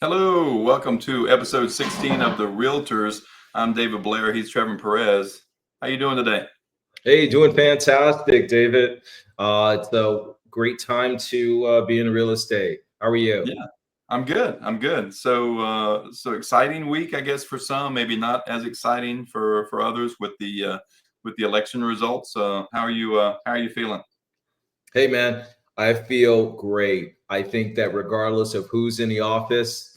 Hello, welcome to episode 16 of The Realtors. I'm David Blair. He's Trevin Perez. How you doing today? Hey, doing fantastic, David. It's a great time to be in real estate. How are you? Yeah, I'm good. I'm good. So exciting week, I guess, for some. Maybe not as exciting for others with the election results. How are you? How are you feeling? Hey, man, I feel great. I think that regardless of who's in the office,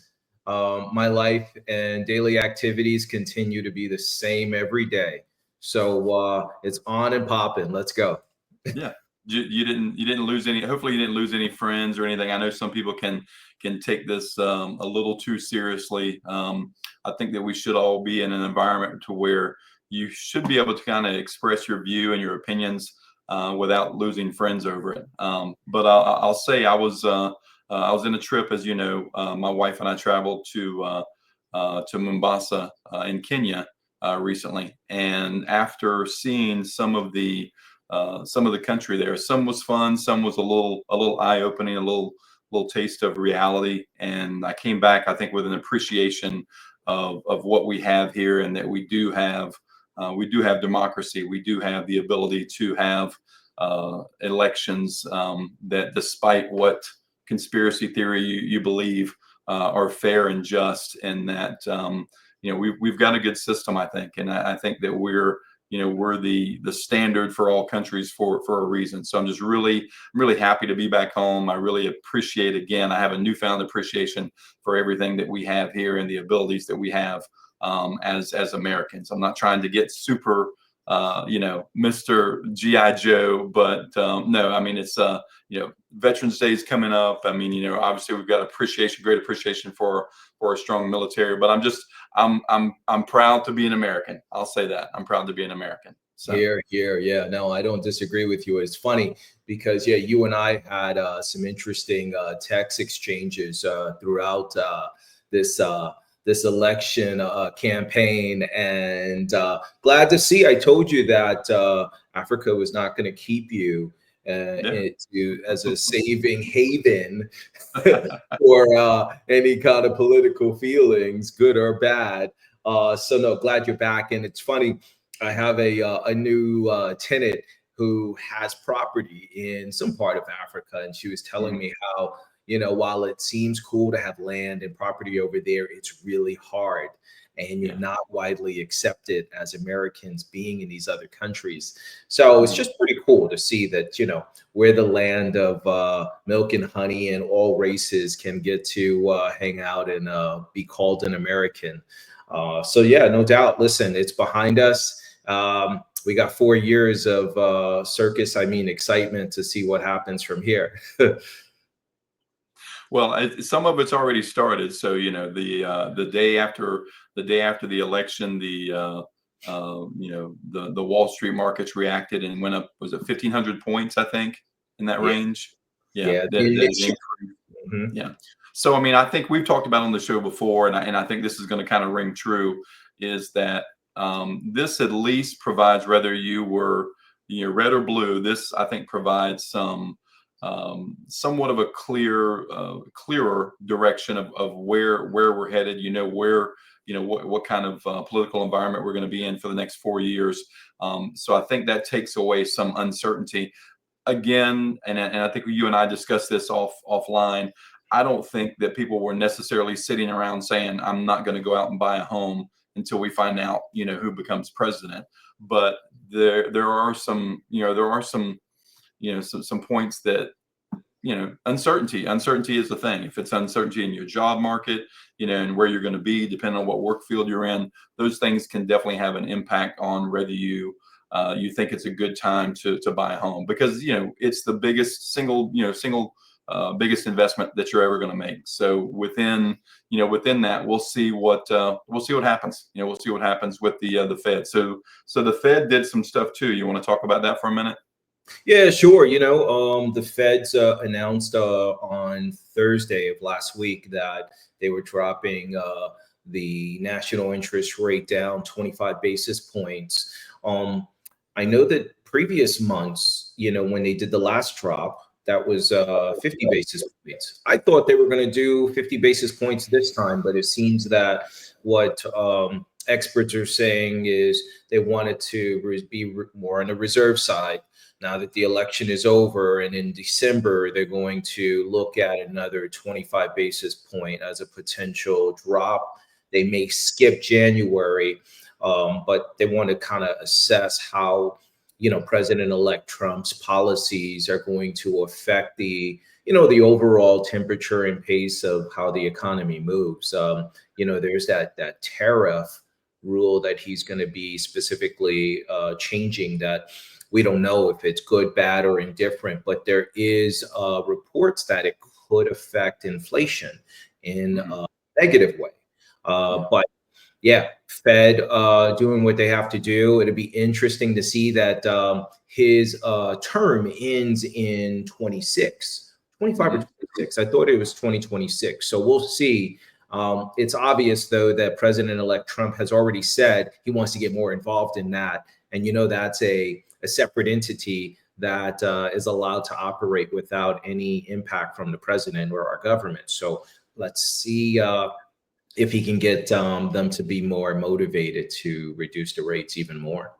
my life and daily activities continue to be the same every day. So it's on and popping. Let's go. Yeah, you didn't lose any. Hopefully, you didn't lose any friends or anything. I know some people can take this a little too seriously. I think that we should all be in an environment to where you should be able to kind of express your view and your opinions without losing friends over it. But I'll say I was in a trip, as you know. My wife and I traveled to Mombasa in Kenya recently, and after seeing some of the country there. Some was fun, some was a little eye opening, a little taste of reality. And I came back, I think, with an appreciation of what we have here, and that we do have democracy. We do have the ability to have elections that, despite what conspiracy theory you believe, are fair and just, and that we've got a good system, I think, and I think that we're the standard for all countries for a reason. So I'm really happy to be back home. I really appreciate, again, I have a newfound appreciation for everything that we have here and the abilities that we have as Americans. I'm not trying to get super Mr. GI Joe, but no, I mean, it's Veterans Day is coming up. I mean, obviously we've got great appreciation for a strong military, but I'm proud to be an American. I'll say that. I'm proud to be an American. So Here. Yeah, no, I don't disagree with you. It's funny because, yeah, you and I had some interesting text exchanges throughout this this election campaign, and glad to see. I told you that Africa was not going to keep you yeah. as a saving haven for any kind of political feelings, good or bad. So no, glad you're back, and it's funny. I have a new tenant who has property in some part of Africa, and she was telling Mhm. me how, while it seems cool to have land and property over there, it's really hard, and you're Yeah. not widely accepted as Americans being in these other countries. So it's Mhm. just pretty cool to see that, we're the land of milk and honey, and all races can get to hang out and be called an American. So yeah, no doubt. Listen, it's behind us. We got 4 years of circus. I mean, excitement to see what happens from here. Well, some of it's already started. So the day after the election, the Wall Street markets reacted and went up. Was it 1,500 points? I think in that Yeah, range. Yeah, yeah. that The it initial, increased. mhm. Yeah. So I mean, I think we've talked about on the show before, and I think this is going to kind of ring true, is that this at least provides, whether you were red or blue, this I think provides somewhat of a clearer direction of where we're headed. Where what kind of political environment we're going to be in for the next 4 years. So I think that takes away some uncertainty again, and I think you and I discussed this offline. I don't think that people were necessarily sitting around saying, "I'm not going to go out and buy a home until we find out, who becomes president." But there are some points that uncertainty is the thing. If it's uncertainty in your job market, and where you're going to be, depending on what work field you're in, those things can definitely have an impact on whether you think it's a good time to buy a home, because it's the single biggest investment that you're ever going to make. So within that, we'll see what happens. We'll see what happens with the Fed. So the Fed did some stuff too. You want to talk about that for a minute? Yeah, sure. The Feds announced on Thursday of last week that they were dropping the national interest rate down 25 basis points. I know that previous months, when they did the last drop, That was 50 basis points. I thought they were going to do 50 basis points this time, but it seems that what experts are saying is they wanted to be more on the reserve side. Now that the election is over and in December, they're going to look at another 25 basis point as a potential drop. They may skip January, but they want to kind of assess how President-elect Trump's policies are going to affect the overall temperature and pace of how the economy moves. There's that tariff rule that he's going to be specifically changing that we don't know if it's good, bad, or indifferent, but there is reports that it could affect inflation in a negative way. But yeah, Fed doing what they have to do. It'll be interesting to see that his term ends in 25 or 26. I thought it was 2026. So we'll see. It's obvious, though, that President-elect Trump has already said he wants to get more involved in that. And, that's a separate entity that is allowed to operate without any impact from the president or our government. So let's see if he can get them to be more motivated to reduce the rates even more.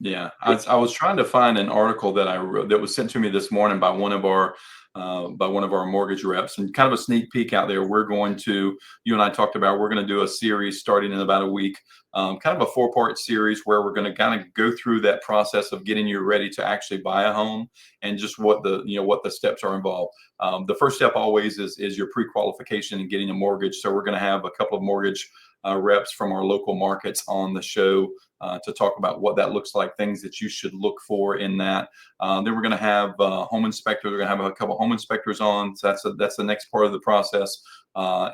Yeah, I was trying to find an article that I wrote that was sent to me this morning by one of our mortgage reps, and kind of a sneak peek out there. You and I talked about, we're going to do a series starting in about a week, kind of a 4-part series where we're going to kind of go through that process of getting you ready to actually buy a home and just what the steps are involved. The first step always is your pre-qualification and getting a mortgage. So we're going to have a couple of mortgage reps from our local markets on the show to talk about what that looks like, things that you should look for in that. Then we're going to have home inspectors. We're going to have a couple of home inspectors on. So that's the next part of the process.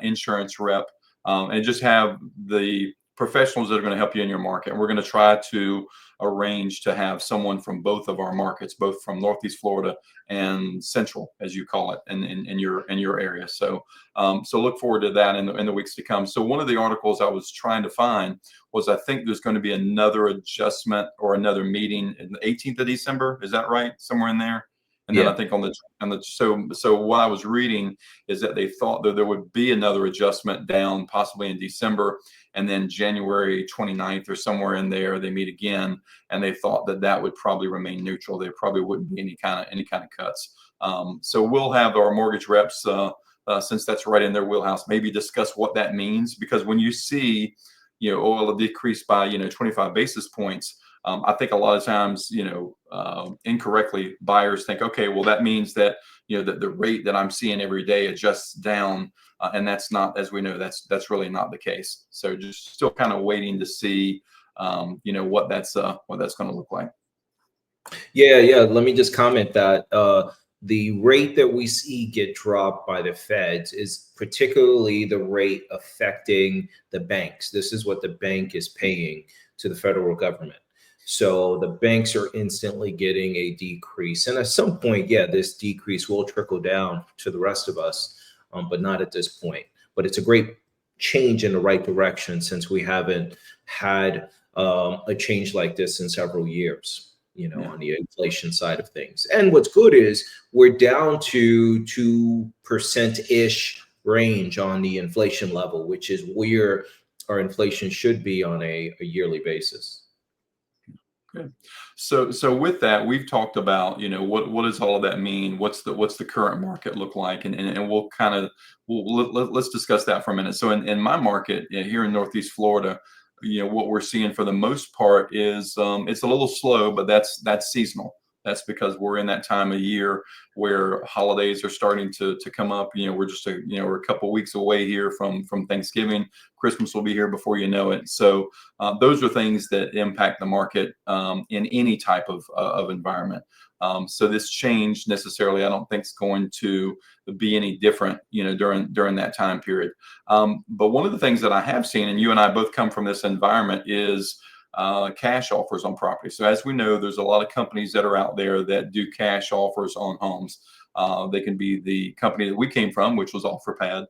Insurance rep, and just have the professionals that are going to help you in your market. And we're going to try to arrange to have someone from both of our markets, both from Northeast Florida and Central, as you call it, in your area. So look forward to that in the weeks to come. So one of the articles I was trying to find was, I think there's going to be another adjustment or another meeting in the 18th of December. Is that right? Somewhere in there. And then I think so what I was reading is that they thought that there would be another adjustment down possibly in December, and then January 29th or somewhere in there they meet again, and they thought that would probably remain neutral. There probably wouldn't be any kind of cuts. So we'll have our mortgage reps, since that's right in their wheelhouse, maybe discuss what that means, because when you see oil decrease by 25 basis points, I think a lot of times, incorrectly, buyers think, okay, well, that means that, that the rate that I'm seeing every day adjusts down. And that's not, as we know, that's really not the case. So just still kind of waiting to see, what that's going to look like. Yeah. Let me just comment that the rate that we see get dropped by the feds is particularly the rate affecting the banks. This is what the bank is paying to the federal government. So the banks are instantly getting a decrease. And at some point, this decrease will trickle down to the rest of us, but not at this point. But it's a great change in the right direction, since we haven't had a change like this in several years, on the inflation side of things. And what's good is we're down to 2%-ish range on the inflation level, which is where our inflation should be on a yearly basis. Good. So with that, we've talked about, what does all of that mean? What's the current market look like? And let's discuss that for a minute. So in my market here in Northeast Florida, what we're seeing for the most part is it's a little slow, but that's seasonal. That's because we're in that time of year where holidays are starting to come up. We're just we're a couple of weeks away here from Thanksgiving. Christmas will be here before you know it. So those are things that impact the market in any type of environment. So this change necessarily, I don't think, is going to be any different, during that time period. But one of the things that I have seen, and you and I both come from this environment, is cash offers on property. So as we know, there's a lot of companies that are out there that do cash offers on homes. They can be the company that we came from, which was OfferPad,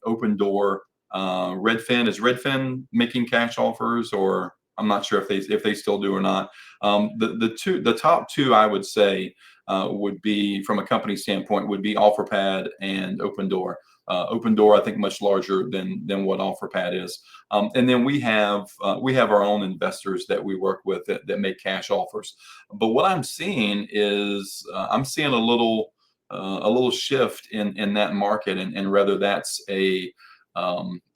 Open Door, Redfin. Is Redfin making cash offers, or I'm not sure if they still do or not. The top two, I would say, would be, from a company standpoint, would be Offerpad and Open Door. Open Door, I think, much larger than what Offerpad is. And then we have our own investors that we work with that make cash offers. But what I'm seeing is I'm seeing a little shift in that market, and whether that's a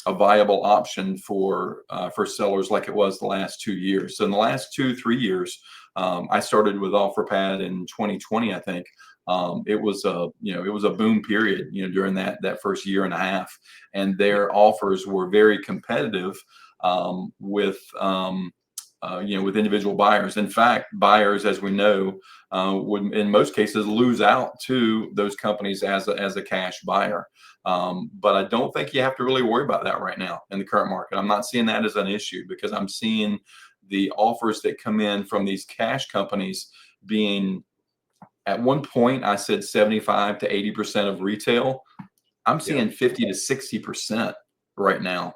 viable option for sellers like it was the last 2 years. So in the last 2-3 years, I started with Offerpad in 2020, I think. It was a boom period, during that first year and a half, and their offers were very competitive with with individual buyers. In fact, buyers, as we know, would in most cases lose out to those companies as a cash buyer. But I don't think you have to really worry about that right now in the current market. I'm not seeing that as an issue, because I'm seeing the offers that come in from these cash companies being, at one point I said 75 to 80% of retail. I'm seeing 50 to 60% right now,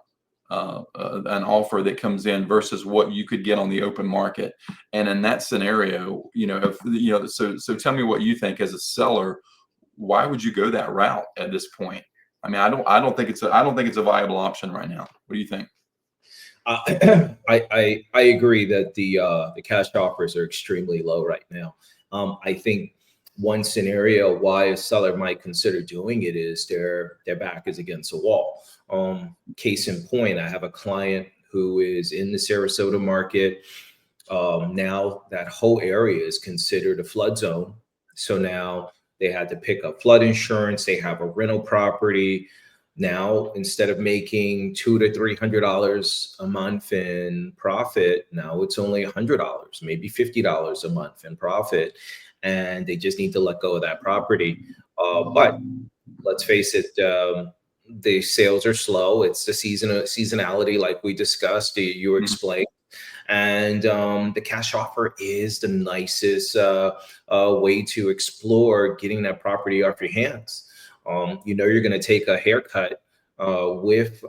an offer that comes in versus what you could get on the open market. And in that scenario, so tell me what you think as a seller. Why would you go that route at this point? I mean, I don't think it's a viable option right now. What do you think? I agree that the cash offers are extremely low right now. I think one scenario why a seller might consider doing it is their back is against a wall. Case in point, I have a client who is in the Sarasota market. Now that whole area is considered a flood zone. So now they had to pick up flood insurance. They have a rental property. Now, instead of making $200 to $300 a month in profit, now it's only $100, maybe $50 a month in profit. And they just need to let go of that property. But let's face it, the sales are slow. It's the seasonality, like we discussed, you explained. And the cash offer is the nicest way to explore getting that property off your hands. You're going to take a haircut with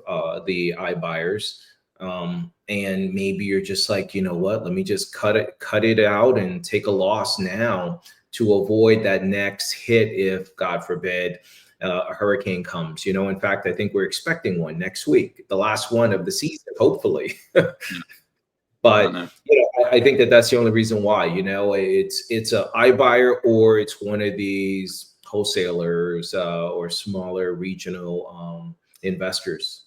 the iBuyers. And maybe you're just like, you know what, let me just cut it out and take a loss now to avoid that next hit if, God forbid, a hurricane comes. In fact, I think we're expecting one next week, the last one of the season, hopefully. But I think that's the only reason why. It's a iBuyer, or it's one of these wholesalers or smaller regional investors.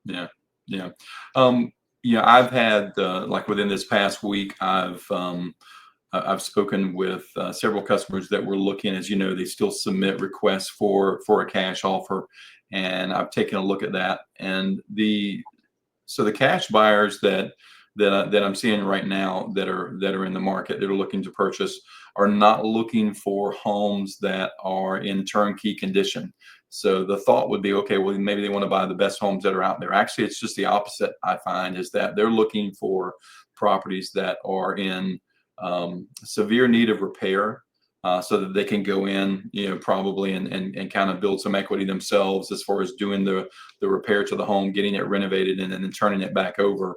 Yeah. I've had like within this past week, I've spoken with several customers that were looking. As you know, they still submit requests for a cash offer, and I've taken a look at that. And the cash buyers that I'm seeing right now that are in the market, that are looking to purchase, are not looking for homes that are in turnkey condition. So the thought would be, okay, well, maybe they want to buy the best homes that are out there. Actually, it's just the opposite. I find is that they're looking for properties that are in severe need of repair, so that they can go in, probably and kind of build some equity themselves as far as doing the repair to the home, getting it renovated, and then turning it back over.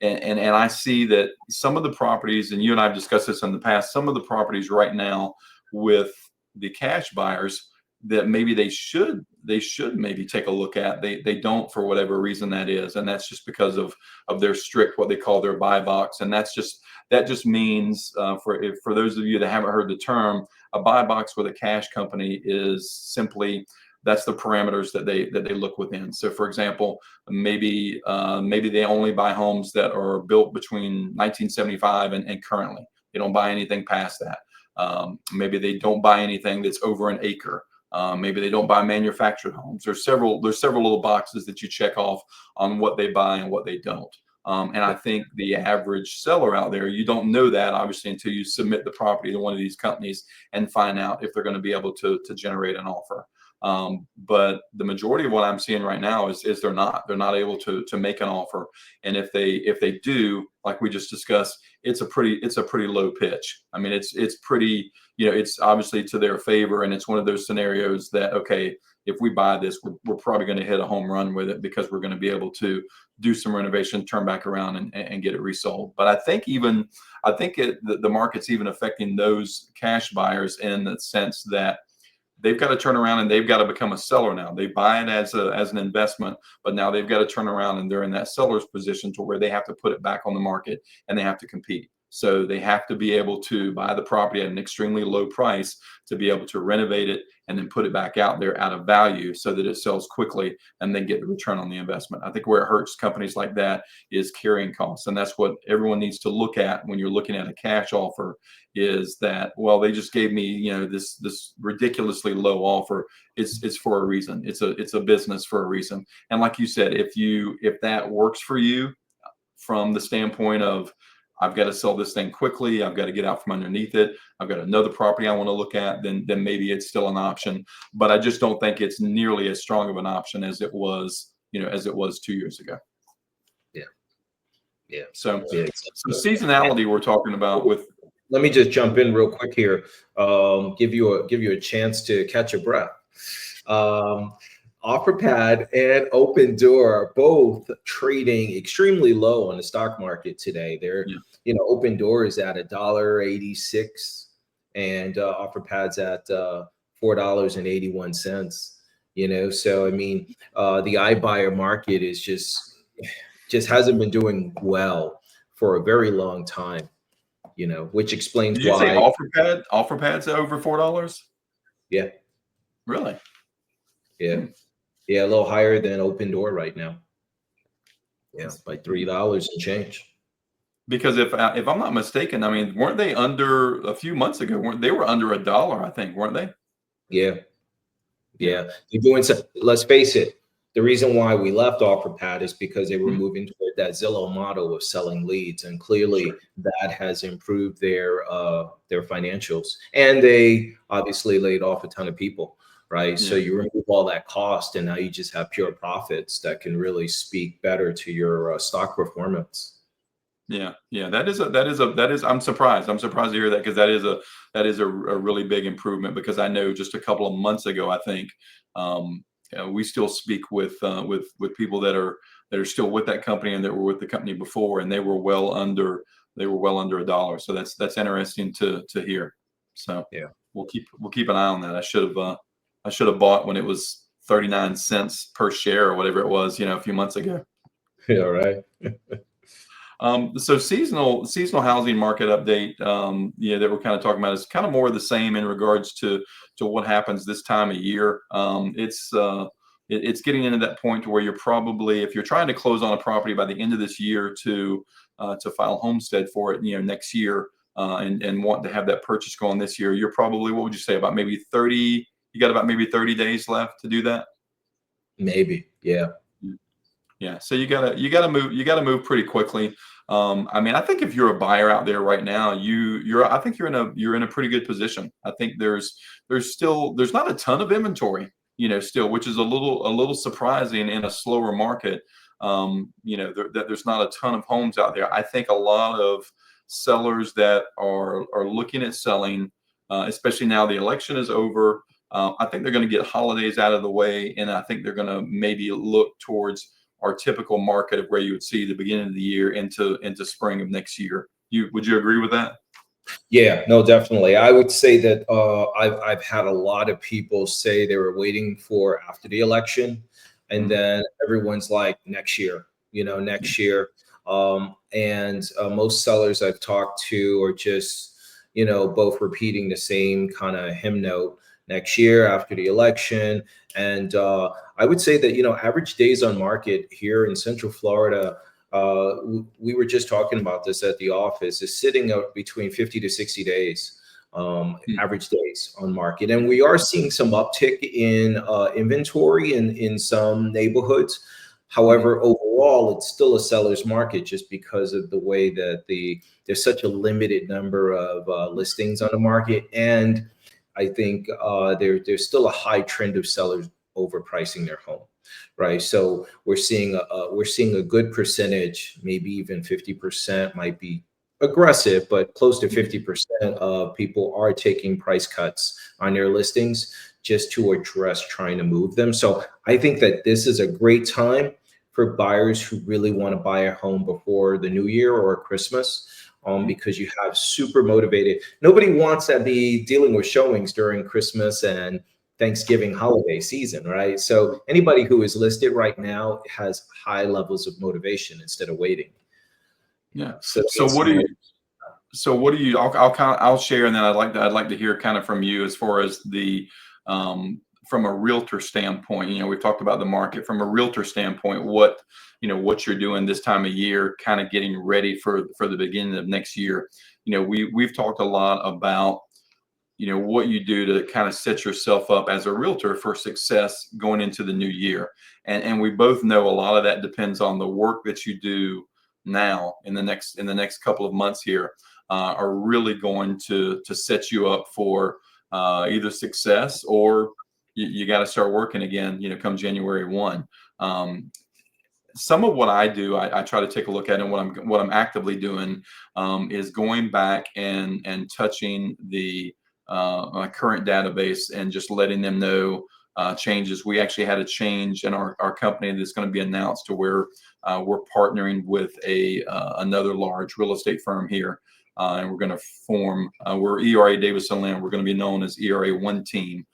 And I see that some of the properties, and you and I have discussed this in the past, some of the properties right now with the cash buyers that maybe they should maybe take a look at, they don't, for whatever reason that is, and that's just because of their strict, what they call their buy box. And that just means for those of you that haven't heard the term, a buy box with a cash company is simply, that's the parameters that they look within. So for example, maybe they only buy homes that are built between 1975 and currently. They don't buy anything past that. Maybe they don't buy anything that's over an acre. Maybe they don't buy manufactured homes. There's several little boxes that you check off on what they buy and what they don't. And I think the average seller out there, you don't know that obviously until you submit the property to one of these companies and find out if they're going to be able to generate an offer. But the majority of what I'm seeing right now is they're not able to make an offer. And if they do, like we just discussed, it's a pretty low pitch. I mean, it's pretty, it's obviously to their favor, and it's one of those scenarios that, okay, if we buy this, we're probably going to hit a home run with it because we're going to be able to do some renovation, turn back around, and get it resold. But I think the market's even affecting those cash buyers in the sense that they've got to turn around and they've got to become a seller now. They buy it as an investment, but now they've got to turn around and they're in that seller's position to where they have to put it back on the market and they have to compete. So they have to be able to buy the property at an extremely low price to be able to renovate it and then put it back out there at a value so that it sells quickly and then get the return on the investment. I think where it hurts companies like that is carrying costs. And that's what everyone needs to look at when you're looking at a cash offer, is that, well, they just gave me, this ridiculously low offer. It's for a reason. It's a business for a reason. And like you said, if that works for you from the standpoint of, I've got to sell this thing quickly, I've got to get out from underneath it, I've got another property I want to look at, then maybe it's still an option. But I just don't think it's nearly as strong of an option as it was 2 years ago. Yeah. So, Yeah, so seasonality we're talking about with. Let me just jump in real quick here. Give you a chance to catch your breath. Offerpad and Open Door are both trading extremely low on the stock market today. They're, Open Door is at $1.86 and Offerpad's at $4.81. So I mean, the iBuyer market is just hasn't been doing well for a very long time. Which explains Did you why. say Offerpad's over $4? Yeah. Really? Yeah. Yeah, a little higher than Open Door right now. Yeah, by $3 and change. Because if I'm not mistaken, I mean, weren't they under a few months ago? They were under $1, I think, weren't they? Yeah. They're doing so. Let's face it. The reason why we left Offerpad is because they were moving toward that Zillow model of selling leads, and clearly that has improved their financials. And they obviously laid off a ton of people, right? So you remove all that cost, and now you just have pure profits that can really speak better to your stock performance. Yeah, that is. I'm surprised. I'm surprised to hear that, because that is a really big improvement. Because I know just a couple of months ago, I think. We still speak with people that are still with that company and that were with the company before, and they were well under $1. So that's interesting to hear. So we'll keep an eye on that. I should have bought when it was 39 cents per share or whatever it was, a few months ago. Yeah, right. So seasonal housing market update, that we're kind of talking about is kind of more of the same in regards to what happens this time of year. It's getting into that point to where you're probably, if you're trying to close on a property by the end of this year to file homestead for it, next year, and want to have that purchase going this year, you're probably, what would you say, about maybe 30? You got about maybe 30 days left to do that. Maybe, yeah. Yeah, so you gotta move pretty quickly. I mean, I think if you're a buyer out there right now, I think you're in a pretty good position. I think there's not a ton of inventory, still, which is a little surprising in a slower market. That there's not a ton of homes out there. I think a lot of sellers that are looking at selling, especially now the election is over. I think they're going to get holidays out of the way, and I think they're going to maybe look towards our typical market of where you would see the beginning of the year into spring of next year. Would you agree with that? Yeah, no, definitely. I would say that I've had a lot of people say they were waiting for after the election, and then everyone's like, next year, next year. And most sellers I've talked to are just, both repeating the same kind of hymn note, next year after the election. And I would say that, average days on market here in Central Florida, we were just talking about this at the office, is sitting up between 50 to 60 days, average days on market. And we are seeing some uptick in inventory in some neighborhoods. However, overall, it's still a seller's market just because of the way that there's such a limited number of listings on the market. And I think there's still a high trend of sellers overpricing their home. right? So we're seeing a good percentage, maybe even 50% might be aggressive, but close to 50% of people are taking price cuts on their listings just to address trying to move them. So I think that this is a great time for buyers who really want to buy a home before the new year or Christmas. Because you have super motivated. Nobody wants to be dealing with showings during Christmas and Thanksgiving holiday season, right? So anybody who is listed right now has high levels of motivation instead of waiting. Yeah. So So it's what do more. you? So what do you? I'll share, and then I'd like to hear kind of from you as far as the from a realtor standpoint. You know, we've talked about the market from a realtor standpoint. What what you're doing this time of year, kind of getting ready for the beginning of next year. You know, we've talked a lot about what you do to kind of set yourself up as a realtor for success going into the new year, and we both know a lot of that depends on the work that you do now in the next couple of months here, are really going to set you up for either success or you got to start working again, come January 1. Some of what I do, I try to take a look at, and what I'm actively doing is going back and touching the my current database and just letting them know changes. We actually had a change in our company that's going to be announced to where we're partnering with another large real estate firm here, and we're going to form. We're ERA Davidson Land. We're going to be known as ERA One Team.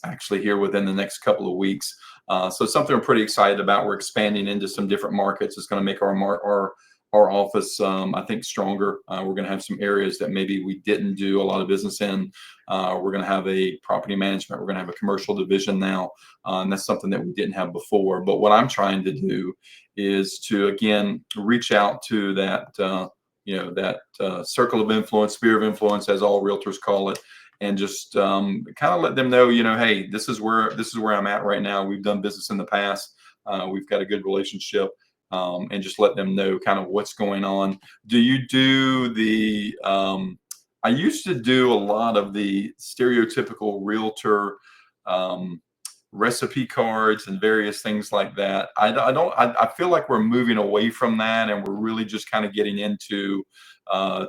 Actually, here within the next couple of weeks. So something I'm pretty excited about. We're expanding into some different markets. It's going to make our office, I think, stronger. We're going to have some areas that maybe we didn't do a lot of business in. We're going to have a property management. We're going to have a commercial division now, and that's something that we didn't have before. But what I'm trying to do is to again reach out to that circle of influence, sphere of influence, as all realtors call it, and just kind of let them know, hey, this is where I'm at right now. We've done business in the past. We've got a good relationship, and just let them know kind of what's going on. Do you do the? I used to do a lot of the stereotypical realtor recipe cards and various things like that. I feel like we're moving away from that, and we're really just kind of getting into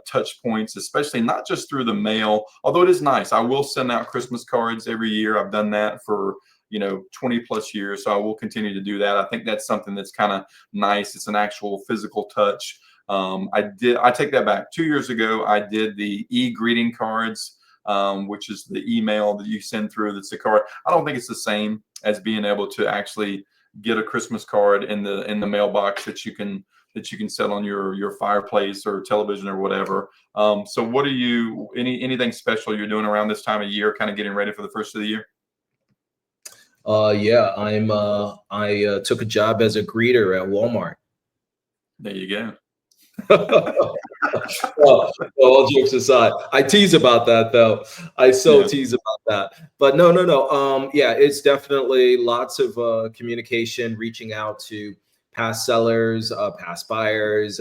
touch points, especially not just through the mail, although it is nice. I will send out Christmas cards every year. I've done that for 20 plus years, so I will continue to do that. I think that's something that's kind of nice. It's an actual physical touch. I take that back. 2 years ago, I did the e-greeting cards, which is the email that you send through. That's the card. I don't think it's the same as being able to actually get a Christmas card in the mailbox that you can set on your fireplace or television or whatever. So what are you, anything special you're doing around this time of year, kind of getting ready for the first of the year? Yeah, I took a job as a greeter at Walmart. There you go. Well, all jokes aside, I tease about that though. I tease about that. But no. Yeah, it's definitely lots of communication, reaching out to past sellers, past buyers,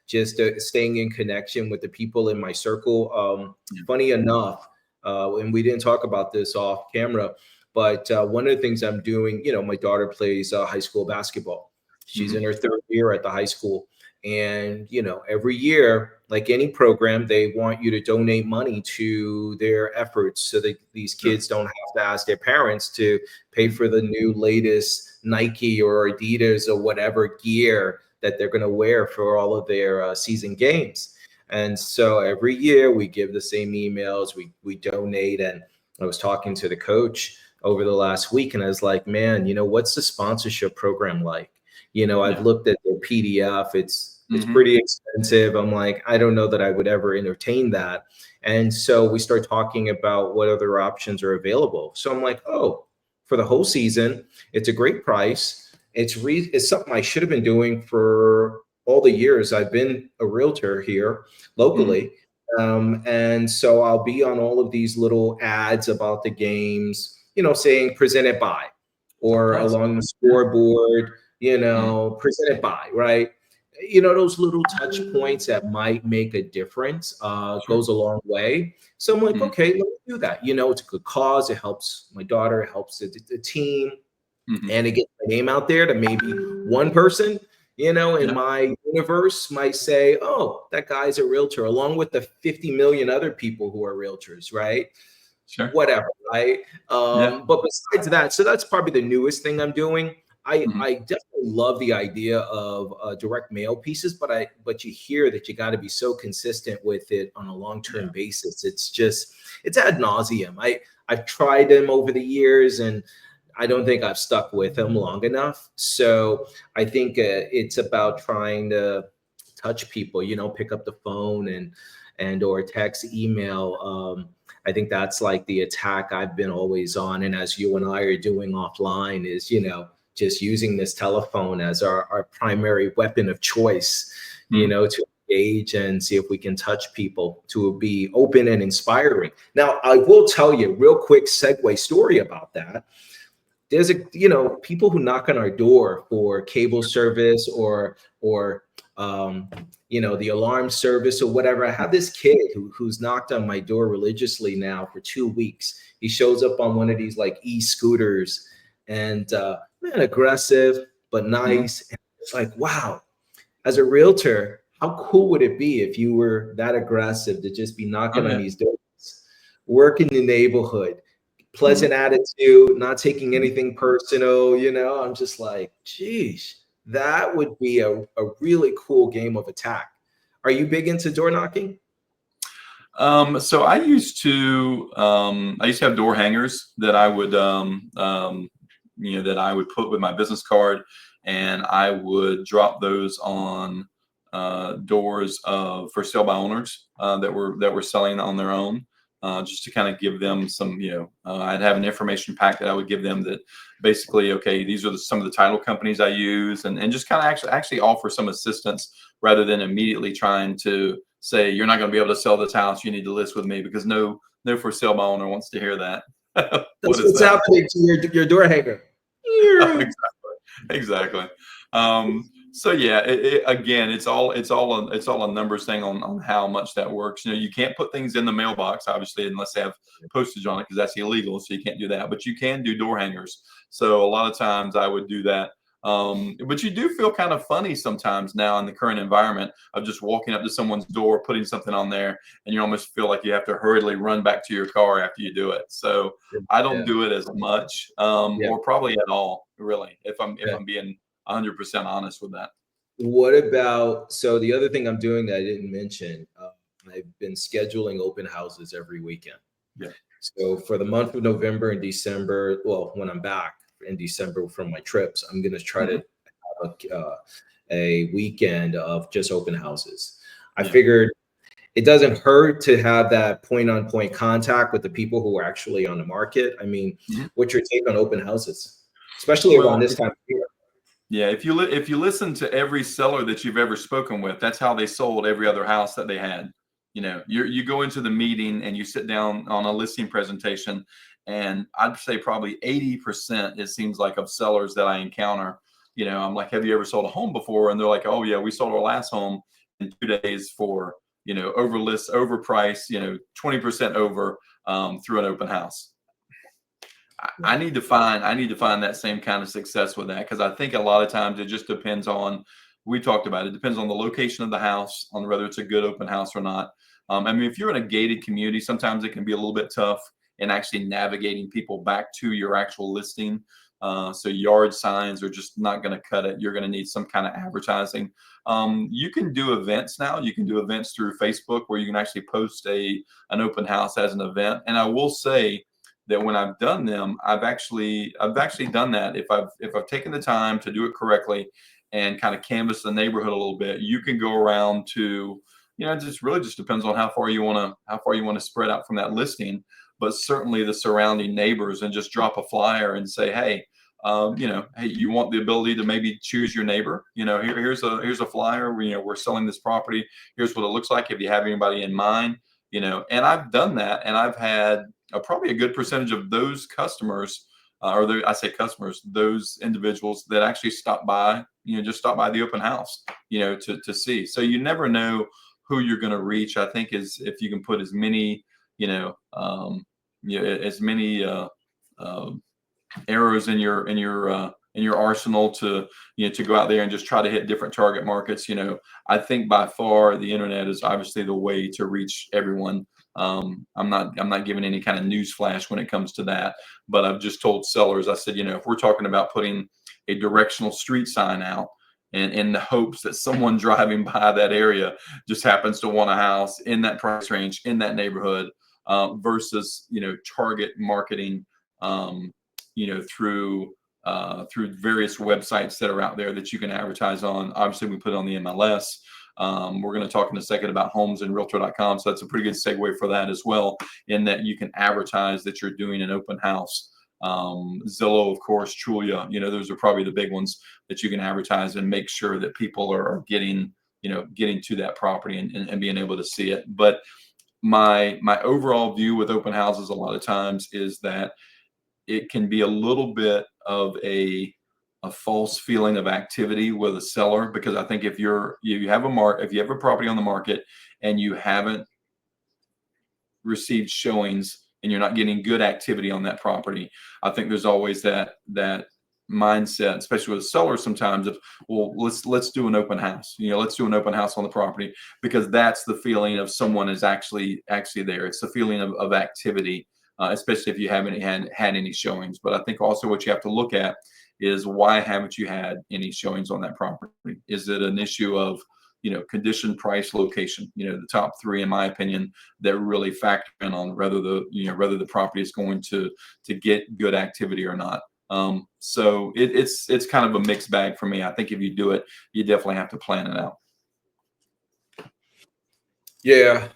just staying in connection with the people in my circle. Funny enough, and we didn't talk about this off camera, but one of the things I'm doing, my daughter plays high school basketball. She's in her third year at the high school. And, every year, like any program, they want you to donate money to their efforts so that these kids don't have to ask their parents to pay for the new latest Nike or Adidas or whatever gear that they're going to wear for all of their season games. And so every year we give the same emails, we donate. And I was talking to the coach over the last week, and I was like, man, what's the sponsorship program like? I've looked at their PDF. It's pretty expensive. I'm like, I don't know that I would ever entertain that. And so we start talking about what other options are available. So I'm like, oh, for the whole season, it's a great price. It's something I should have been doing for all the years I've been a realtor here locally. And so I'll be on all of these little ads about the games, saying presented by, or along the scoreboard, presented by, right? Those little touch points that might make a difference goes a long way. So I'm like, okay, let me do that. It's a good cause. It helps my daughter, it helps the team. Mhm. and it gets my name out there to maybe one person, in Yeah. my universe might say, oh, that guy's a realtor, along with the 50 million other people who are realtors, right? Sure. Whatever, right? Yeah. But besides that, so that's probably the newest thing I'm doing. Mhm. I definitely love the idea of direct mail pieces, but you hear that you got to be so consistent with it on a long term Yeah. basis. It's ad nauseum. I've tried them over the years, and I don't think I've stuck with them long enough. So I think it's about trying to touch people, pick up the phone and or text, email. I think that's like the attack I've been always on. And as you and I are doing offline is, just using this telephone as our primary weapon of choice, Mhm. to engage and see if we can touch people, to be open and inspiring. Now, I will tell you a real quick segue story about that. There's people who knock on our door for cable service or the alarm service or whatever. I have this kid who's knocked on my door religiously now for 2 weeks. He shows up on one of these like e-scooters, and man, aggressive but Mhm. nice. And it's like, wow, as a realtor, how cool would it be if you were that aggressive to just be knocking Oh, on yeah. these doors, work in the neighborhood, pleasant Mhm. attitude, not taking Mhm. anything personal, I'm just like, geez, that would be a really cool game of attack. Are you big into door knocking? So I used to have door hangers that I would that I would put with my business card, and I would drop those on doors of for sale by owners that were selling on their own, just to kind of give them some, I'd have an information pack that I would give them that basically, okay, these are some of the title companies I use, and just kind of actually offer some assistance rather than immediately trying to say you're not going to be able to sell this house. You need to list with me, because no for sale by owner wants to hear that. What That's is what's that? happening to your door hanger. Exactly. So yeah, again, it's all a numbers thing on how much that works. You can't put things in the mailbox, obviously, unless they have postage on it, because that's illegal. So you can't do that. But you can do door hangers. So a lot of times I would do that. But you do feel kind of funny sometimes now in the current environment of just walking up to someone's door, putting something on there, and you almost feel like you have to hurriedly run back to your car after you do it. So I don't Yeah, do it as much, yeah, or probably at all, really, if yeah. I'm being 100% honest with that. What about, so the other thing I'm doing that I didn't mention, I've been scheduling open houses every weekend. Yeah. So for the month of November and December, well, when I'm back in December from my trips, I'm going to try to Hmm. have a weekend of just open houses. I Yeah. figured it doesn't hurt to have that point on point contact with the people who are actually on the market. I mean, Hmm. what's your take on open houses, especially around Well, this time of year? yeah, if you listen to every seller that you've ever spoken with, that's how they sold every other house that they had. You go into the meeting and you sit down on a listing presentation, and I'd say probably 80%, it seems like, of sellers that I encounter, I'm like, have you ever sold a home before? And they're like, oh yeah, we sold our last home in 2 days for, over list, over price, 20% over, through an open house. I Yeah. need to find that same kind of success with that, because I think a lot of times it just depends on, we talked about it depends on the location of the house, on whether it's a good open house or not. I mean, if you're in a gated community, sometimes it can be a little bit tough in actually navigating people back to your actual listing. So yard signs are just not going to cut it. You're going to need some kind of advertising. You can do events now. You can do events through Facebook where you can actually post an open house as an event. And I will say that when I've done them, I've actually done that. If I've taken the time to do it correctly and kind of canvas the neighborhood a little bit, you can go around to, it just really just depends on how far you want to spread out from that listing, but certainly the surrounding neighbors, and just drop a flyer and say, hey, hey, you want the ability to maybe choose your neighbor? Here's a flyer. We're selling this property. Here's what it looks like. If you have anybody in mind, and I've done that, and I've had probably a good percentage of those customers, I say customers, those individuals that actually stop by, just stop by the open house, to see. So you never know who you're going to reach. I think is if you can put as many, you know, as many arrows in your arsenal to to go out there and just try to hit different target markets. I think by far the internet is obviously the way to reach everyone. I'm not giving any kind of news flash when it comes to that, but I've just told sellers, I said, if we're talking about putting a directional street sign out, and in the hopes that someone driving by that area just happens to want a house in that price range in that neighborhood, versus target marketing, through various websites that are out there that you can advertise on. Obviously, we put it on the MLS. We're going to talk in a second about homesandrealtor.com. So that's a pretty good segue for that as well, in that you can advertise that you're doing an open house. Zillow, of course, Trulia, those are probably the big ones that you can advertise and make sure that people are getting to that property and being able to see it. But my overall view with open houses a lot of times is that it can be a little bit of a false feeling of activity with a seller, because I think if you have a property on the market and you haven't received showings and you're not getting good activity on that property, I think there's always that mindset, especially with sellers sometimes, of, well, let's do an open house. Let's do an open house on the property, because that's the feeling of someone is actually there. It's the feeling of activity, especially if you haven't had any showings. But I think also what you have to look at is, why haven't you had any showings on that property? Is it an issue of condition, price, location? The top three, in my opinion, that really factor in on whether the property is going to get good activity or not. So it's kind of a mixed bag for me. I think if you do it, you definitely have to plan it out. Yeah.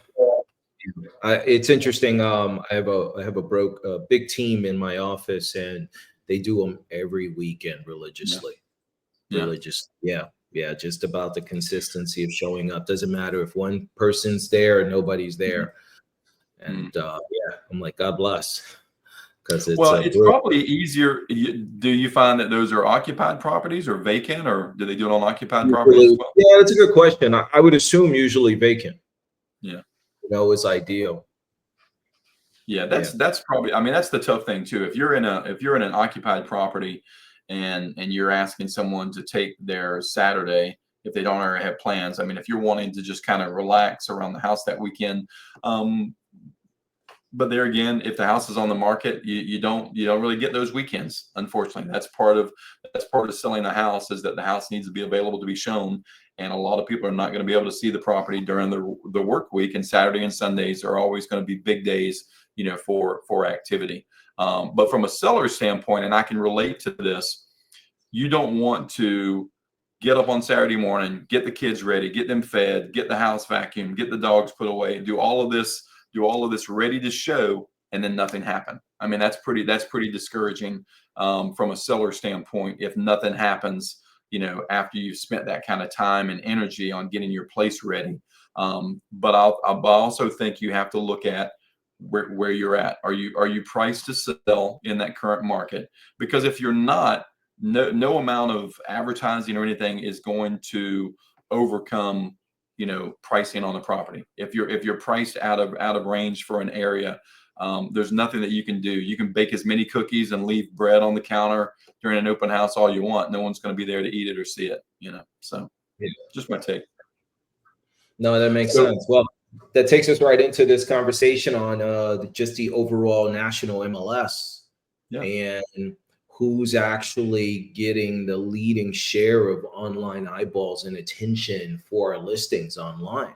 It's interesting. I have a big team in my office, and they do them every weekend religiously. Yeah, just about the consistency of showing up. Doesn't matter if one person's there or nobody's there. And I'm like, God bless, because it's probably easier. Do you find that those are occupied properties or vacant, or do they do it on occupied properties as well? Yeah, that's a good question. I would assume usually vacant. Yeah. Is ideal. Yeah, that's probably, that's the tough thing too. If you're in an occupied property and you're asking someone to take their Saturday, if they don't already have plans, if you're wanting to just kind of relax around the house that weekend, but there again, if the house is on the market, you don't really get those weekends. Unfortunately, that's part of selling a house, is that the house needs to be available to be shown. And a lot of people are not going to be able to see the property during the work week, and Saturday and Sundays are always going to be big days, for activity. But from a seller standpoint, and I can relate to this, you don't want to get up on Saturday morning, get the kids ready, get them fed, get the house vacuumed, get the dogs put away, do all of this ready to show, and then nothing happened. That's pretty discouraging, from a seller standpoint, if nothing happens, after you've spent that kind of time and energy on getting your place ready. But I also think you have to look at where you're at. Are you priced to sell in that current market? Because if you're not, no amount of advertising or anything is going to overcome pricing on the property. If you're priced out of range for an area, there's nothing that you can do. You can bake as many cookies and leave bread on the counter during an open house all you want. No one's going to be there to eat it or see it. So just my take. No, that makes sense. Well, that takes us right into this conversation on just the overall national MLS, and who's actually getting the leading share of online eyeballs and attention for our listings online.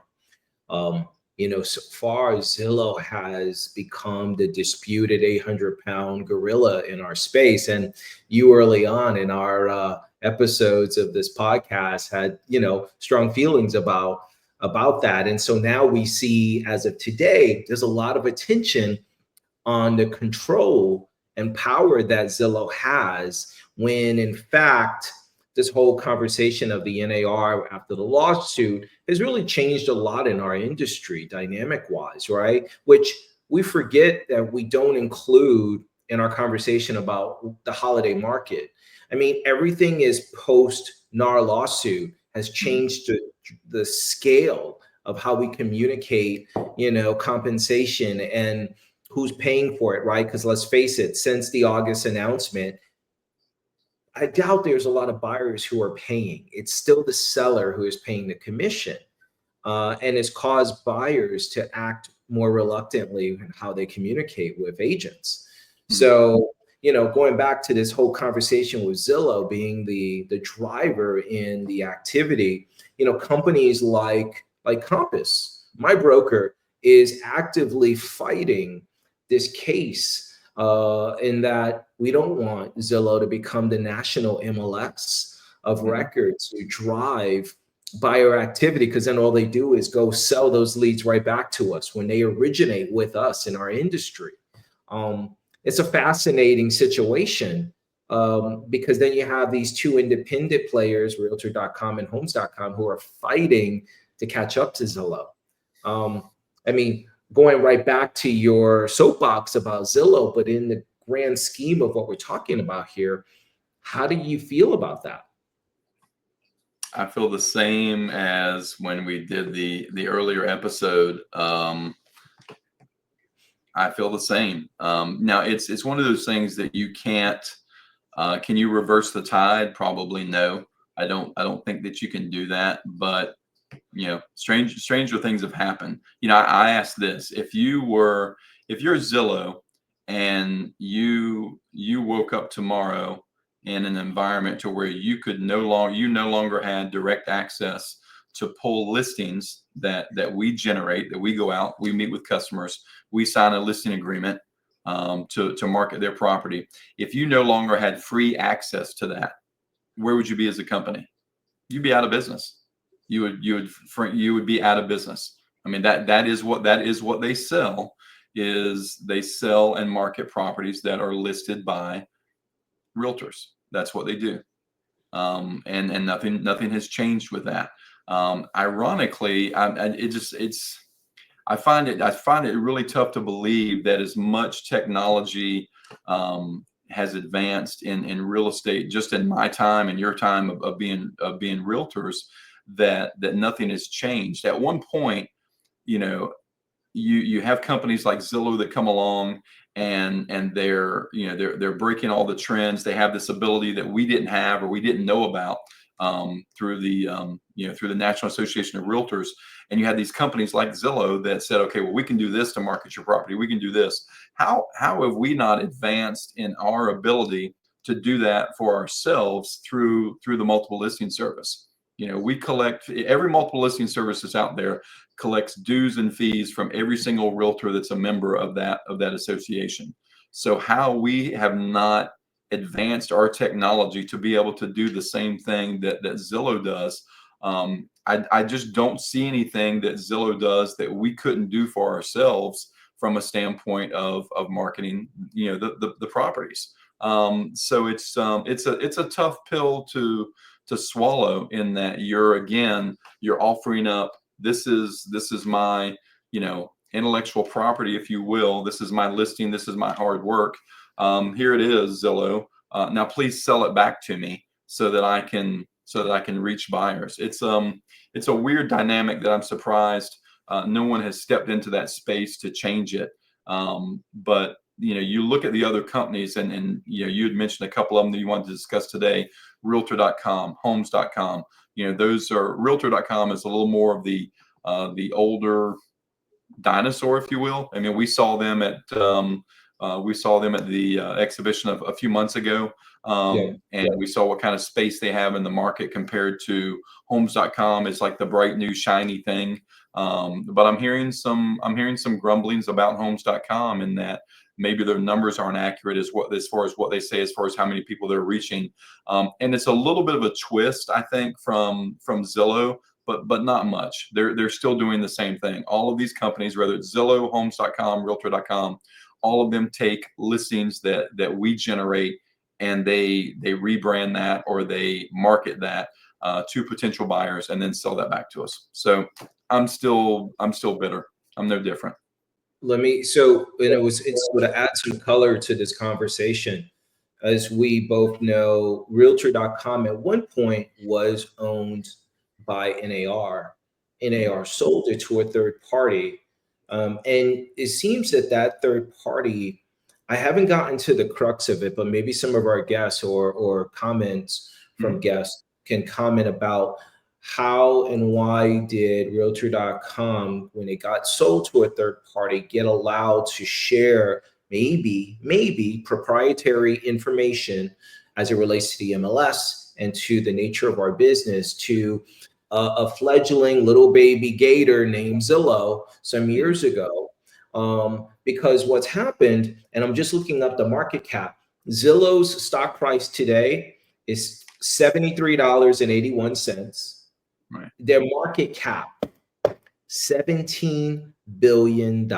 So far, Zillow has become the disputed 800-pound gorilla in our space. And you early on in our episodes of this podcast had, strong feelings about that. And so now we see, as of today, there's a lot of attention on the control and power that Zillow has, when in fact, this whole conversation of the NAR after the lawsuit has really changed a lot in our industry, dynamic wise, right? Which we forget that we don't include in our conversation about the holiday market. Everything is post NAR lawsuit has changed the scale of how we communicate, compensation, and who's paying for it, right? Because let's face it, since the August announcement, I doubt there's a lot of buyers who are paying. It's still the seller who is paying the commission, and it's caused buyers to act more reluctantly in how they communicate with agents. So, going back to this whole conversation with Zillow being the driver in the activity, companies like Compass, my broker, is actively fighting this case in that we don't want Zillow to become the national MLS of record to drive buyer activity, because then all they do is go sell those leads right back to us when they originate with us in our industry. It's a fascinating situation because then you have these two independent players, Realtor.com and Homes.com, who are fighting to catch up to Zillow. I mean, going right back to your soapbox about Zillow, but in the grand scheme of what we're talking about here, how do you feel about that? I feel the same as when we did the earlier episode. I feel the same. Now it's one of those things that you can't. Can you reverse the tide? Probably no. I don't think that you can do that. But stranger things have happened. I asked this: if you're Zillow and you woke up tomorrow in an environment to where you no longer had direct access to pull listings that we generate, that we go out, we meet with customers, we sign a listing agreement to market their property. If you no longer had free access to that, where would you be as a company? You'd be out of business. You would be out of business. I mean, that is what they sell. Is they sell and market properties that are listed by realtors. That's what they do. And nothing has changed with that. Ironically, I find it really tough to believe that as much technology has advanced in real estate, just in my time and your time of being realtors, that nothing has changed. At one point, you have companies like Zillow that come along and they're breaking all the trends. They have this ability that we didn't have or we didn't know about through the National Association of Realtors. And you had these companies like Zillow that said, okay, well, we can do this to market your property. We can do this. How have we not advanced in our ability to do that for ourselves through the multiple listing service? We collect, every multiple listing service that's out there collects dues and fees from every single realtor that's a member of that association. So how we have not advanced our technology to be able to do the same thing that Zillow does. I just don't see anything that Zillow does that we couldn't do for ourselves from a standpoint of marketing, the properties. So it's a tough pill to swallow, in that you're offering up, this is my, intellectual property, if you will. This is my listing. This is my hard work. Here it is, Zillow. Now please sell it back to me so that I can reach buyers. It's a weird dynamic that I'm surprised no one has stepped into that space to change it. But you look at the other companies, and you had mentioned a couple of them that you wanted to discuss today: Realtor.com, Homes.com. Those are, Realtor.com is a little more of the older dinosaur, if you will. I mean, we saw them at the exhibition of a few months ago. We saw what kind of space they have in the market compared to Homes.com. It's like the bright new shiny thing. But I'm hearing some grumblings about Homes.com, in that maybe their numbers aren't accurate as far as what they say, as far as how many people they're reaching. And it's a little bit of a twist, I think, from Zillow, but not much. They're still doing the same thing. All of these companies, whether it's Zillow, Homes.com, Realtor.com, all of them take listings that we generate, and they rebrand that, or they market that to potential buyers, and then sell that back to us. So I'm still bitter. I'm no different. It's to add some color to this conversation. As we both know, Realtor.com at one point was owned by NAR. NAR sold it to a third party, And it seems that that third party, I haven't gotten to the crux of it, but maybe some of our guests or comments from Mhm. guests can comment about how and why did Realtor.com, when it got sold to a third party, get allowed to share maybe proprietary information as it relates to the MLS and to the nature of our business to a fledgling little baby gator named Zillow some Mhm. years ago. Because what's happened, and I'm just looking up the market cap, Zillow's stock price today is $73.81. Right. Their market cap, $17 billion.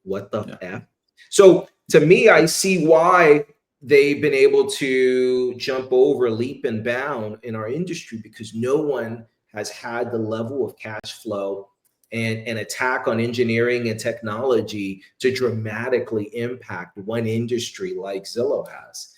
What the Yeah. F? So to me, I see why they've been able to jump over leap and bound in our industry, because no one has had the level of cash flow and an attack on engineering and technology to dramatically impact one industry like Zillow has.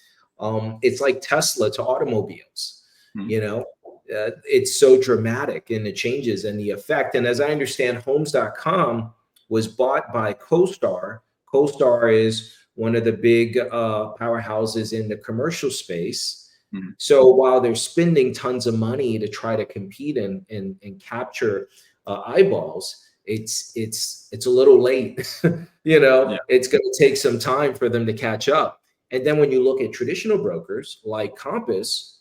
It's like Tesla to automobiles, Mhm. you know. It's so dramatic in the changes and the effect. And as I understand, Homes.com was bought by CoStar. CoStar is one of the big powerhouses in the commercial space. Mhm. So while they're spending tons of money to try to compete and capture eyeballs, it's a little late. You know, Yeah. it's going to take some time for them to catch up. And then when you look at traditional brokers like Compass,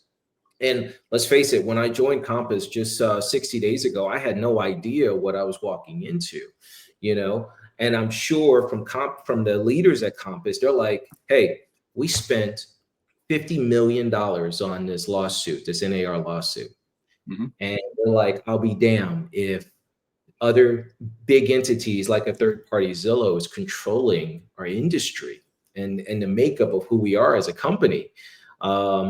and let's face it, when I joined Compass just 60 days ago, I had no idea what I was walking into, you know. And I'm sure from the leaders at Compass, they're like, "Hey, we spent $50 million on this lawsuit, this NAR lawsuit," Mhm. and they're like, "I'll be damned if other big entities like a third party Zillow is controlling our industry and the makeup of who we are as a company."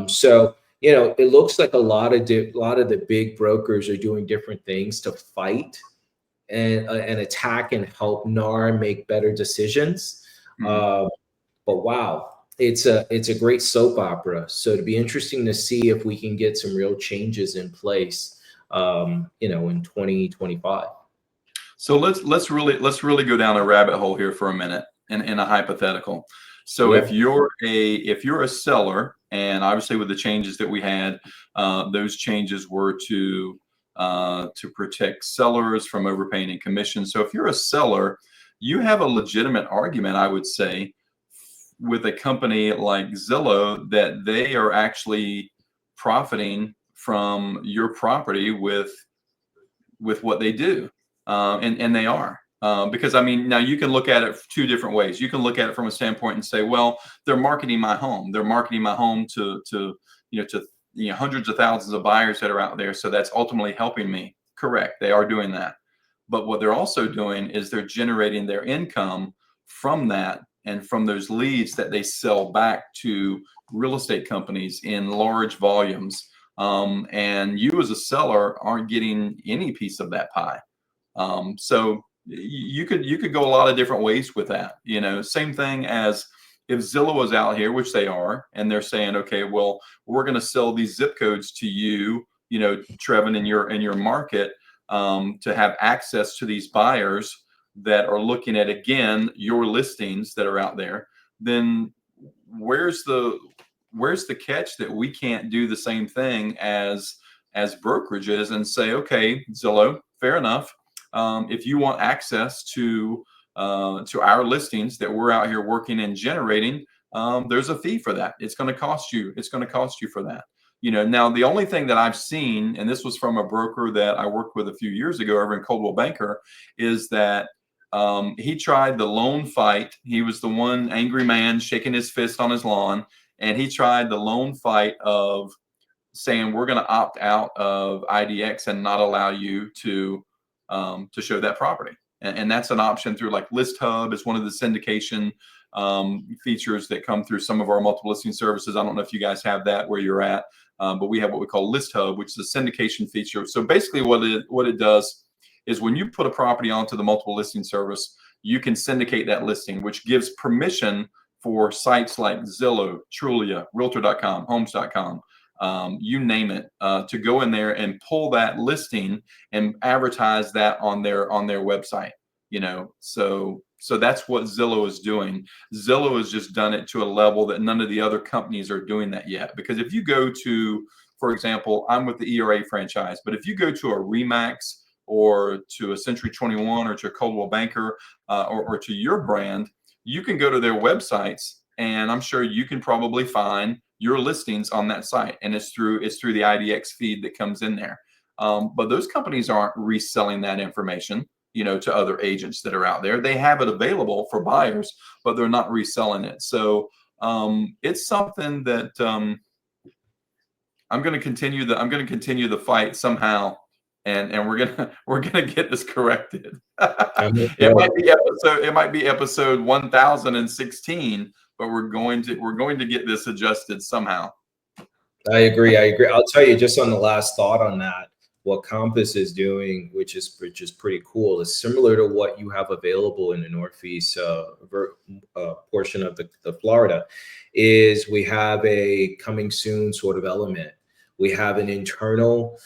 So you know, it looks like a lot of the big brokers are doing different things to fight and attack and help NAR make better decisions. Mhm. Uh, but wow, it's a great soap opera. So it'd be interesting to see if we can get some real changes in place, you know, in 2025. So let's really go down a rabbit hole here for a minute in a hypothetical. So Yeah. if you're a seller, and obviously with the changes that we had, those changes were to protect sellers from overpaying in commission. So if you're a seller, you have a legitimate argument, I would say, with a company like Zillow that they are actually profiting from your property with what they do, and they are. Because I mean, now you can look at it two different ways. You can look at it from a standpoint and say, well, they're marketing my home. They're marketing my home to hundreds of thousands of buyers that are out there. So that's ultimately helping me. Correct, they are doing that. But what they're also doing is they're generating their income from that and from those leads that they sell back to real estate companies in large volumes, and you as a seller aren't getting any piece of that pie. So you could go a lot of different ways with that. You know, same thing as if Zillow was out here, which they are, and they're saying, okay, well, we're going to sell these zip codes to you, Trevin, in your market, to have access to these buyers that are looking at again your listings that are out there. Then where's the where's the catch that we can't do the same thing as brokerages and say, okay, Zillow, fair enough. If you want access to our listings that we're out here working and generating, there's a fee for that. It's going to cost you. It's going to cost you for that. Now the only thing that I've seen, and this was from a broker that I worked with a few years ago over in Coldwell Banker, is that he tried the loan fight. He was the one angry man shaking his fist on his lawn, and he tried the loan fight of saying we're going to opt out of IDX and not allow you to show that property. And that's an option through like List Hub is one of the syndication features that come through some of our multiple listing services. I don't know if you guys have that where you're at, but we have what we call List Hub, which is a syndication feature. So basically, what it does is when you put a property onto the multiple listing service, you can syndicate that listing, which gives permission for sites like Zillow, Trulia, Realtor.com, Homes.com, you name it, to go in there and pull that listing and advertise that on their website. So that's what Zillow is doing. Zillow has just done it to a level that none of the other companies are doing that yet. Because if you go to, for example, I'm with the ERA franchise, but if you go to a Remax or to a Century 21 or to a Coldwell Banker, or to your brand, you can go to their websites, and I'm sure you can probably find your listings on that site, and it's through the IDX feed that comes in there. But those companies aren't reselling that information, to other agents that are out there. They have it available for buyers, but they're not reselling it. So it's something that I'm going to continue the fight somehow, and we're gonna get this corrected. It might be episode 1016, but we're going to get this adjusted somehow. I agree. I'll tell you, just on the last thought on that, what Compass is doing, which is pretty cool, is similar to what you have available in the Northeast portion of the Florida. Is we have a coming soon sort of element. We have an internal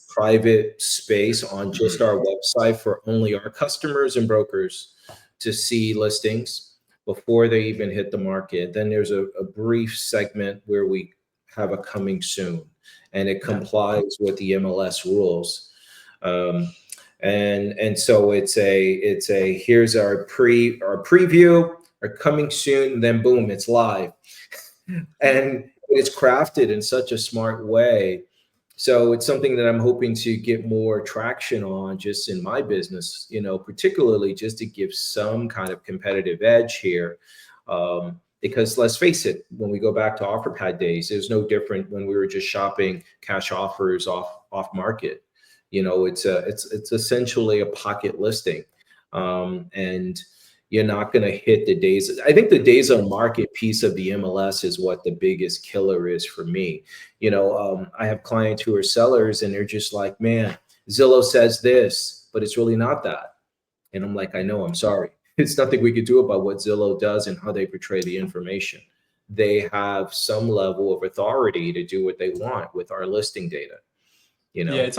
private space on just our website for only our customers and brokers to see listings before they even hit the market. Then there's a brief segment where we have a coming soon, and it complies with the MLS rules. And so it's a here's our preview, our coming soon, then boom, it's live. And it's crafted in such a smart way. So it's something that I'm hoping to get more traction on just in my business, particularly just to give some kind of competitive edge here. Because let's face it, when we go back to OfferPad days, it was no different when we were just shopping cash offers off market. It's essentially a pocket listing, and you're not going to hit the days. I think the days on market piece of the MLS is what the biggest killer is for me. I have clients who are sellers, and they're just like, man, Zillow says this, but it's really not that. And I'm like, I know, I'm sorry. It's nothing we could do about what Zillow does and how they portray the information. They have some level of authority to do what they want with our listing data. Yeah,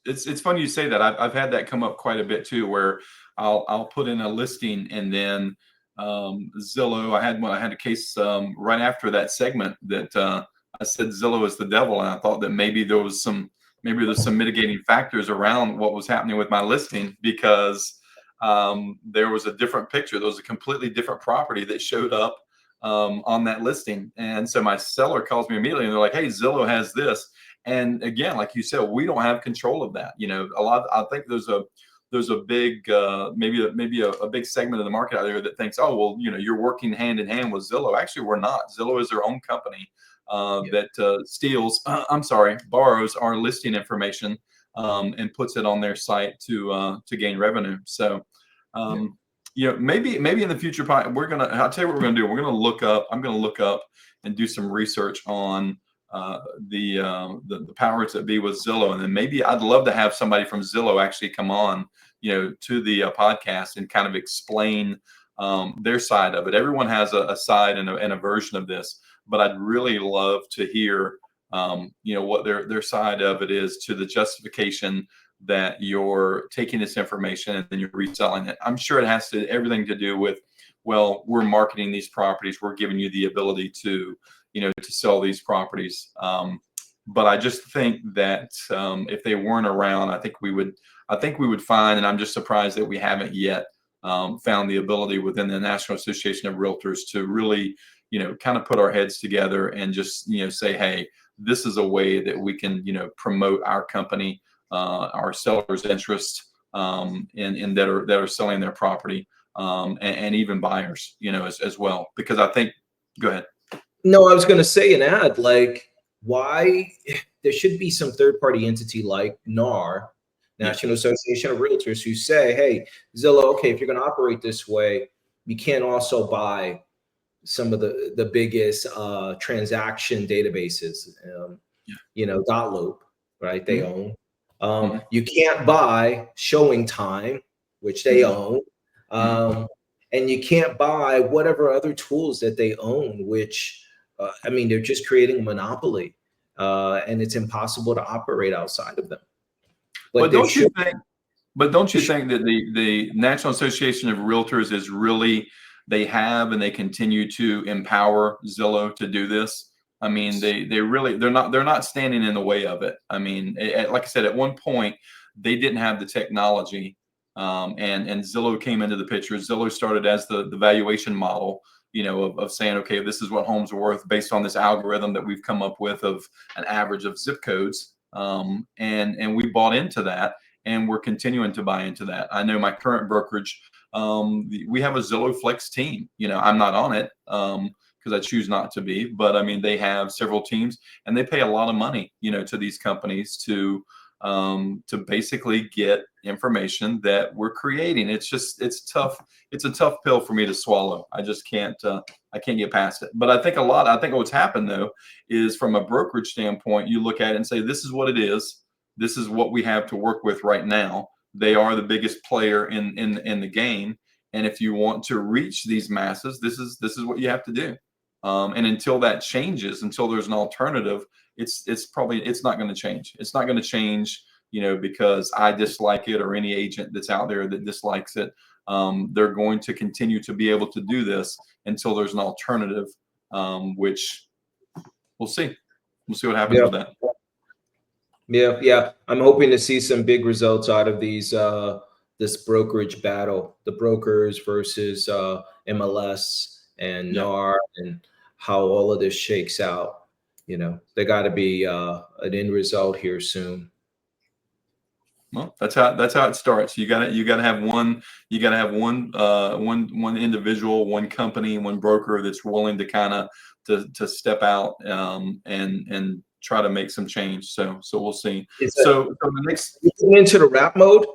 it's funny you say that. I've had that come up quite a bit too, where I'll put in a listing, and then Zillow. I had a case right after that segment that I said Zillow is the devil, and I thought that maybe there's some mitigating factors around what was happening with my listing, because there was a different picture. There was a completely different property that showed up on that listing, and so my seller calls me immediately, and they're like, "Hey, Zillow has this." And again, like you said, we don't have control of that. I think there's a big maybe a big segment of the market out there that thinks, oh, well, you're working hand in hand with Zillow. Actually, we're not. Zillow is their own company that borrows our listing information and puts it on their site to gain revenue. So maybe in the future, I'll tell you what we're gonna do. I'm gonna look up and do some research on the powers that be with Zillow, and then maybe I'd love to have somebody from Zillow actually come on, to the podcast and kind of explain their side of it. Everyone has a side and a version of this, but I'd really love to hear what their side of it is to the justification that you're taking this information and then you're reselling it. I'm sure it has everything to do with, well, we're marketing these properties, we're giving you the ability to to sell these properties. But I just think that if they weren't around, I think we would find, and I'm just surprised that we haven't yet found the ability within the National Association of Realtors to really, kind of put our heads together and just, say, hey, this is a way that we can, promote our company, our sellers' interest in that are selling their property, and even buyers, as well. Because I think, go ahead. No, I was going to say and add, like, why there should be some third-party entity like NAR, National Association of Realtors, who say, hey, Zillow, okay, if you're going to operate this way, you can't also buy some of the biggest transaction databases, Dotloop, right? They own. You can't buy Showing Time, which they own. And you can't buy whatever other tools that they own, which, they're just creating a monopoly. and it's impossible to operate outside of them. But But there don't you should think? But don't you think that the National Association of Realtors is really, they have and they continue to empower Zillow to do this? I mean, they really, they're not standing in the way of it. I mean, like I said, at one point they didn't have the technology, and Zillow came into the picture. Zillow started as the valuation model, of saying, okay, this is what homes are worth based on this algorithm that we've come up with of an average of zip codes, and we bought into that, and we're continuing to buy into that. I know my current brokerage, we have a Zillow Flex team. I'm not on it because I choose not to be, but I mean, they have several teams, and they pay a lot of money, to these companies to basically get information that we're creating. It's tough. It's a tough pill for me to swallow. I just can't. I can't get past it. But I think what's happened though is, from a brokerage standpoint, you look at it and say, this is what it is. This is what we have to work with right now. They are the biggest player in the game, and if you want to reach these masses, this is what you have to do. And until that changes, until there's an alternative, it's not going to change. It's not going to change, because I dislike it or any agent that's out there that dislikes it. They're going to continue to be able to do this until there's an alternative, which we'll see. We'll see what happens with that. Yeah. I'm hoping to see some big results out of this brokerage battle, the brokers versus MLS and NAR, and how all of this shakes out. There got to be an end result here soon. Well, that's how it starts. You got to have one individual, one company, one broker that's willing to kind of to step out, and try to make some change. So we'll see. So the next, into the rap mode.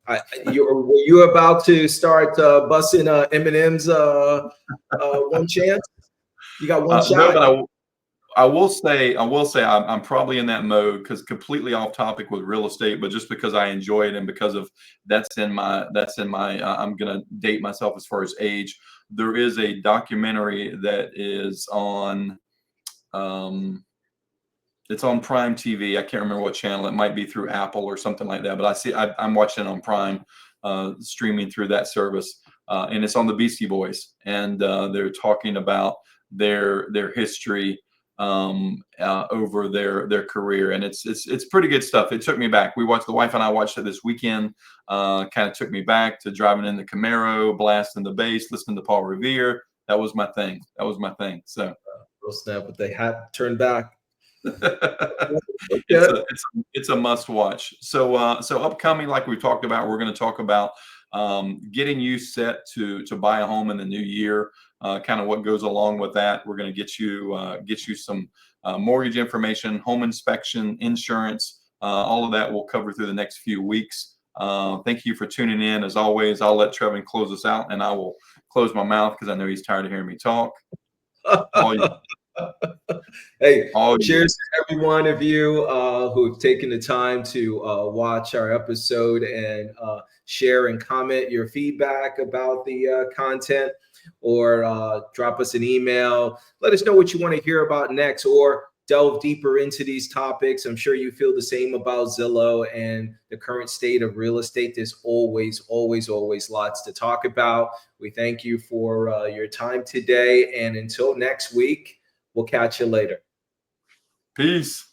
Were you about to start busting Eminem's One Chance? You got one shot. No, but I will say I'm probably in that mode, because completely off topic with real estate, but just because I enjoy it, and because of that's in my I'm gonna date myself as far as age. There is a documentary that is on, it's on Prime TV. I can't remember what channel. It might be through Apple or something like that. But I'm watching it on Prime, streaming through that service, and it's on the Beastie Boys, and they're talking about their history, over their career, and it's pretty good stuff. It took me back. The wife and I watched it this weekend. Kind of took me back to driving in the Camaro, blasting the bass, listening to Paul Revere. That was my thing. So Real snap with the hat turned back. It's a must watch. So upcoming, like we talked about, we're going to talk about getting you set to buy a home in the new year. Kind of what goes along with that. We're going to get you some mortgage information, home inspection, insurance. All of that we'll cover through the next few weeks. Thank you for tuning in. As always, I'll let Trevin close us out, and I will close my mouth because I know he's tired of hearing me talk. Hey, cheers to every one of you who've taken the time to watch our episode and share and comment your feedback about the content, or drop us an email. Let us know what you want to hear about next, or delve deeper into these topics. I'm sure you feel the same about Zillow and the current state of real estate. There's always lots to talk about. We thank you for your time today, and until next week, we'll catch you later. Peace.